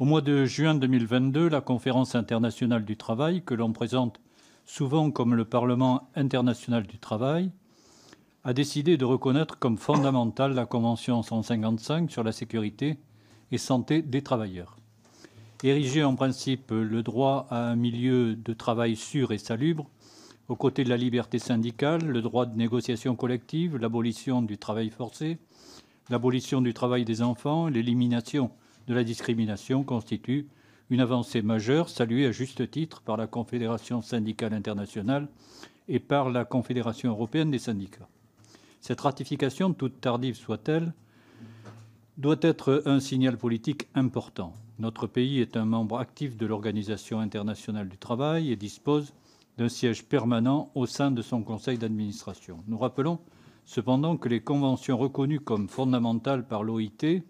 Au mois de juin 2022, la Conférence internationale du travail, que l'on présente souvent comme le Parlement international du travail, a décidé de reconnaître comme fondamentale la Convention 155 sur la sécurité et santé des travailleurs. Ériger en principe le droit à un milieu de travail sûr et salubre, aux côtés de la liberté syndicale, le droit de négociation collective, l'abolition du travail forcé, l'abolition du travail des enfants, l'élimination de la discrimination constitue une avancée majeure, saluée à juste titre par la Confédération syndicale internationale et par la Confédération européenne des syndicats. Cette ratification, toute tardive soit-elle, doit être un signal politique important. Notre pays est un membre actif de l'Organisation internationale du travail et dispose d'un siège permanent au sein de son conseil d'administration. Nous rappelons cependant que les conventions reconnues comme fondamentales par l'OIT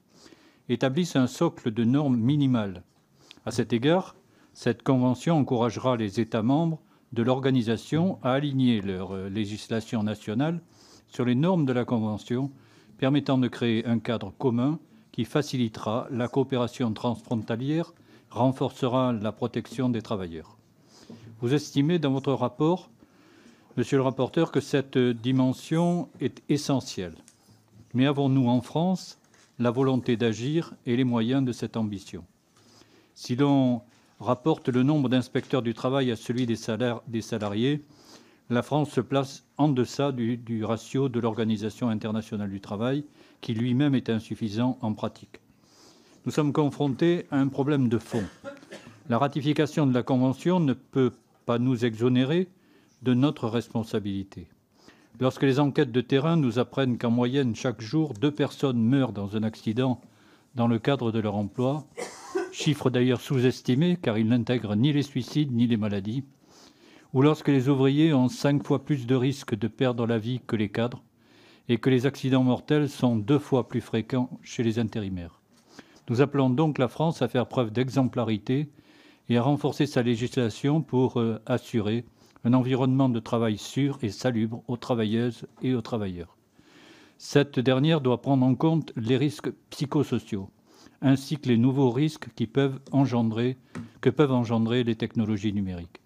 établissent un socle de normes minimales. À cet égard, cette convention encouragera les États membres de l'organisation à aligner leur législation nationale sur les normes de la Convention, permettant de créer un cadre commun qui facilitera la coopération transfrontalière, renforcera la protection des travailleurs. Vous estimez dans votre rapport, monsieur le rapporteur, que cette dimension est essentielle. Mais avons-nous en France la volonté d'agir et les moyens de cette ambition? Si l'on rapporte le nombre d'inspecteurs du travail à celui des salariés, la France se place en deçà du ratio de l'Organisation internationale du travail, qui lui-même est insuffisant en pratique. Nous sommes confrontés à un problème de fond. La ratification de la Convention ne peut pas nous exonérer de notre responsabilité. Lorsque les enquêtes de terrain nous apprennent qu'en moyenne, chaque jour, 2 personnes meurent dans un accident dans le cadre de leur emploi, chiffre d'ailleurs sous-estimé car il n'intègre ni les suicides ni les maladies, ou lorsque les ouvriers ont 5 fois plus de risques de perdre la vie que les cadres et que les accidents mortels sont 2 fois plus fréquents chez les intérimaires. Nous appelons donc la France à faire preuve d'exemplarité et à renforcer sa législation pour assurer un environnement de travail sûr et salubre aux travailleuses et aux travailleurs. Cette dernière doit prendre en compte les risques psychosociaux, ainsi que les nouveaux risques que peuvent engendrer les technologies numériques.